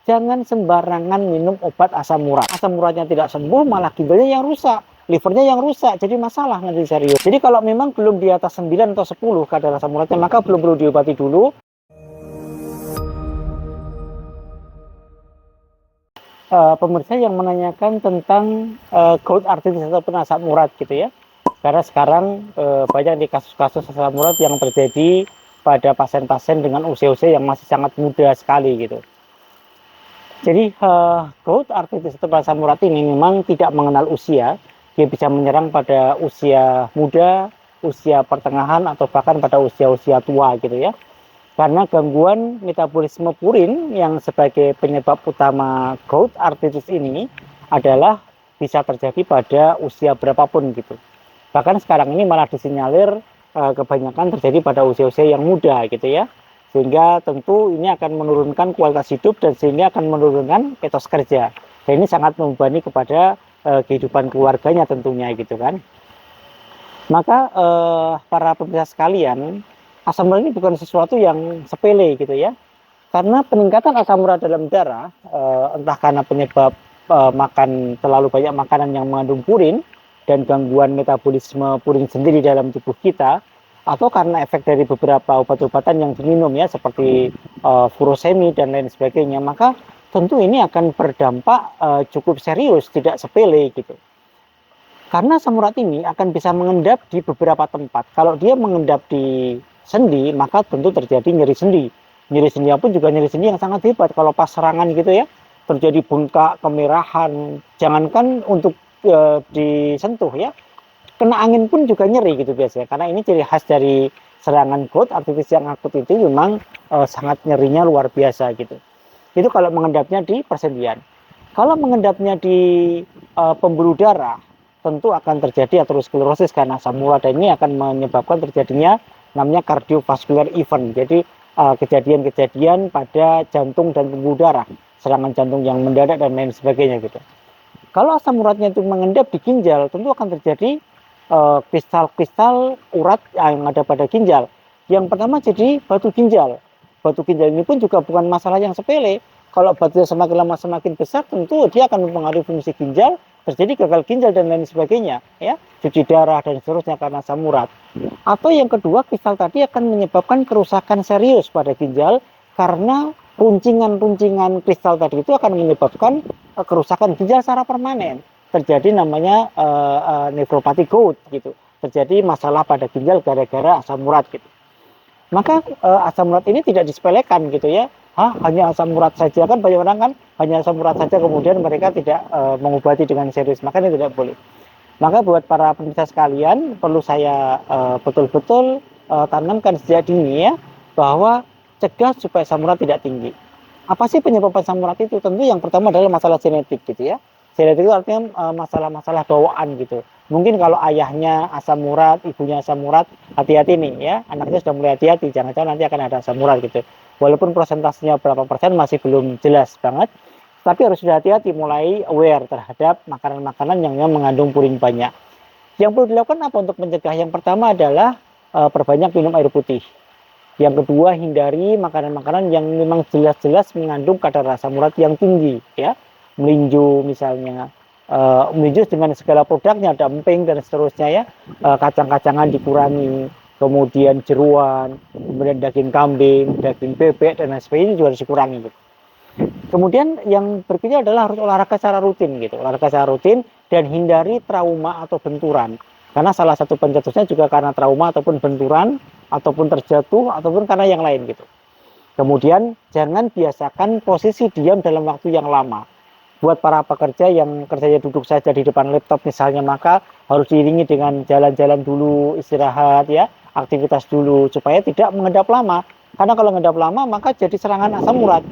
jangan sembarangan minum obat asam urat. Asam uratnya tidak sembuh, malah ginjalnya yang rusak, livernya yang rusak, jadi masalah nanti serius. Jadi kalau memang belum di atas 9 atau 10 kadar asam uratnya, maka belum perlu diobati dulu. Pemirsa yang menanyakan tentang gout arthritis ataupun asam urat gitu ya. Karena sekarang banyak di kasus-kasus asam urat yang terjadi pada pasien-pasien dengan usia-usia yang masih sangat muda sekali gitu. Jadi gout arthritis atau asam urat ini memang tidak mengenal usia. Dia bisa menyerang pada usia muda, usia pertengahan, atau bahkan pada usia-usia tua gitu ya. Karena gangguan metabolisme purin yang sebagai penyebab utama gout arthritis ini adalah bisa terjadi pada usia berapapun gitu. Bahkan sekarang ini malah disinyalir kebanyakan terjadi pada usia-usia yang muda gitu ya. Sehingga tentu ini akan menurunkan kualitas hidup dan sehingga akan menurunkan etos kerja. Dan ini sangat membebani kepada kehidupan keluarganya tentunya gitu kan. Maka para pemirsa sekalian, asam urat ini bukan sesuatu yang sepele gitu ya. Karena peningkatan asam urat dalam darah, entah karena penyebab makan terlalu banyak makanan yang mengandung purin dan gangguan metabolisme purin sendiri dalam tubuh kita, atau karena efek dari beberapa obat-obatan yang diminum ya, seperti furosemi dan lain sebagainya, maka tentu ini akan berdampak cukup serius, tidak sepele gitu. Karena asam urat ini akan bisa mengendap di beberapa tempat. Kalau dia mengendap di sendi, maka tentu terjadi nyeri sendi. Nyeri sendi pun juga nyeri sendi yang sangat hebat. Kalau pas serangan gitu ya, terjadi bengkak, kemerahan. Jangankan untuk disentuh ya, kena angin pun juga nyeri gitu biasanya. Karena ini ciri khas dari serangan gout arthritis yang akut itu memang sangat nyerinya luar biasa gitu. Itu kalau mengendapnya di persendian. Kalau mengendapnya di pembuluh darah, tentu akan terjadi aterosklerosis karena asam urat, dan ini akan menyebabkan terjadinya namanya cardiovascular event. Jadi kejadian-kejadian pada jantung dan pembuluh darah, serangan jantung yang mendadak dan lain sebagainya gitu. Kalau asam uratnya itu mengendap di ginjal, tentu akan terjadi kristal-kristal urat yang ada pada ginjal. Yang pertama jadi batu ginjal. Batu ginjal ini pun juga bukan masalah yang sepele. Kalau batunya semakin lama semakin besar, tentu dia akan mempengaruhi fungsi ginjal, terjadi gagal ginjal dan lain sebagainya, ya, cuci darah dan seterusnya karena asam urat. Atau yang kedua, kristal tadi akan menyebabkan kerusakan serius pada ginjal karena runcingan-runcingan kristal tadi itu akan menyebabkan kerusakan ginjal secara permanen. Terjadi namanya nefropati gout gitu. Terjadi masalah pada ginjal gara-gara asam urat gitu. Maka asam urat ini tidak disepelekan gitu ya. Hanya asam urat saja, kan banyak orang kan hanya asam urat saja kemudian mereka tidak mengobati dengan serius, makanya tidak boleh. Maka buat para pemirsa sekalian, perlu saya betul-betul tanamkan sejak dini ya, bahwa cegah supaya asam urat tidak tinggi. Apa sih penyebab asam urat itu? Tentu yang pertama adalah masalah genetik gitu ya. Genetik itu artinya masalah-masalah bawaan gitu. Mungkin kalau ayahnya asam urat, ibunya asam urat, hati-hati nih ya, anaknya sudah mulai hati-hati, jangan-jangan nanti akan ada asam urat gitu. Walaupun persentasenya berapa persen masih belum jelas banget, tapi harus sudah hati-hati, mulai aware terhadap makanan-makanan yang mengandung purin banyak. Yang perlu dilakukan apa untuk mencegah? Yang pertama adalah perbanyak minum air putih. Yang kedua, hindari makanan-makanan yang memang jelas-jelas mengandung kadar asam urat yang tinggi ya. Melinjo misalnya, melinjo dengan segala produknya, ada emping dan seterusnya ya. Kacang-kacangan dikurangi, kemudian jeruan, kemudian daging kambing, daging bebek dan lain sebagainya juga harus dikurangi gitu. Kemudian yang berikutnya adalah harus olahraga secara rutin gitu, olahraga secara rutin, dan hindari trauma atau benturan. Karena salah satu pencetusnya juga karena trauma ataupun benturan, ataupun terjatuh, ataupun karena yang lain gitu. Kemudian jangan biasakan posisi diam dalam waktu yang lama. Buat para pekerja yang kerjanya duduk saja di depan laptop misalnya, maka harus diiringi dengan jalan-jalan dulu, istirahat ya, aktivitas dulu, supaya tidak mengendap lama. Karena kalau mengendap lama maka jadi serangan asam urat.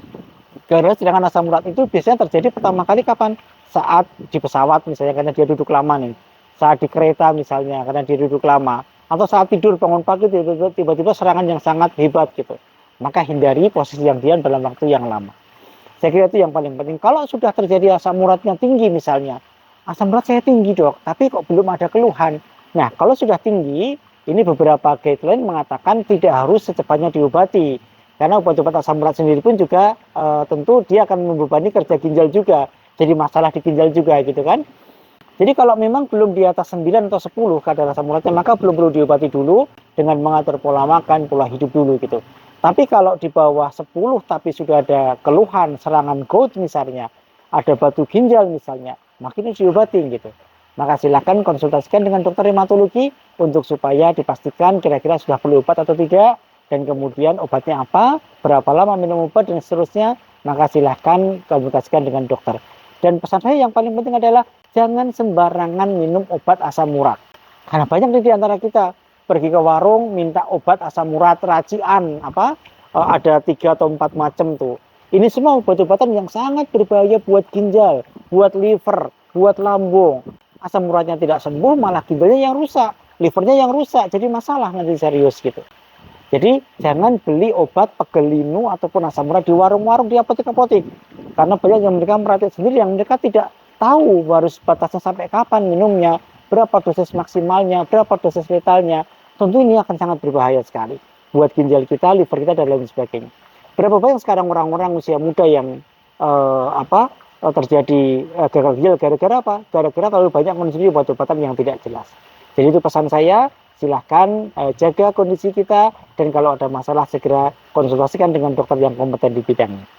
Karena serangan asam urat itu biasanya terjadi pertama kali kapan? Saat di pesawat misalnya karena dia duduk lama nih. Saat di kereta misalnya karena dia duduk lama. Atau saat tidur bangun pagi tiba-tiba serangan yang sangat hebat gitu. Maka hindari posisi yang diam dalam waktu yang lama. Saya kira itu yang paling penting. Kalau sudah terjadi asam uratnya tinggi misalnya, asam urat saya tinggi dok, tapi kok belum ada keluhan. Nah kalau sudah tinggi, ini beberapa guideline mengatakan tidak harus secepatnya diobati. Karena obat-obat asam urat sendiri pun juga tentu dia akan membebani kerja ginjal juga. Jadi masalah di ginjal juga gitu kan. Jadi kalau memang belum di atas 9 atau 10 kadar asam uratnya, maka belum perlu diobati dulu dengan mengatur pola makan, pola hidup dulu gitu. Tapi kalau di bawah 10 tapi sudah ada keluhan, serangan gout misalnya, ada batu ginjal misalnya, makin harus diobatin gitu. Maka silakan konsultasikan dengan dokter hematologi untuk supaya dipastikan kira-kira sudah perlu obat atau tidak, dan kemudian obatnya apa, berapa lama minum obat, dan seterusnya. Maka silahkan konsultasikan dengan dokter. Dan pesan saya yang paling penting adalah jangan sembarangan minum obat asam urat. Karena banyak di antara kita pergi ke warung minta obat asam urat racian ada 3 atau 4 macam tuh. Ini semua obat-obatan yang sangat berbahaya buat ginjal, buat liver, buat lambung. Asam uratnya tidak sembuh, malah ginjalnya yang rusak, livernya yang rusak, jadi masalah nanti serius gitu. Jadi jangan beli obat pegelinu ataupun asam urat di warung-warung, di apotek-apotek. Karena banyak yang mereka meracik sendiri yang mereka tidak tahu harus batasnya sampai kapan minumnya, berapa dosis maksimalnya, berapa dosis letalnya. Tentu ini akan sangat berbahaya sekali buat ginjal kita, liver kita, dan lain sebagainya. Berapa banyak sekarang orang-orang usia muda yang terjadi gagal ginjal gara-gara apa? Gara-gara terlalu banyak konsumsi obat-obatan yang tidak jelas. Jadi itu pesan saya, silahkan jaga kondisi kita, dan kalau ada masalah segera konsultasikan dengan dokter yang kompeten di bidangnya.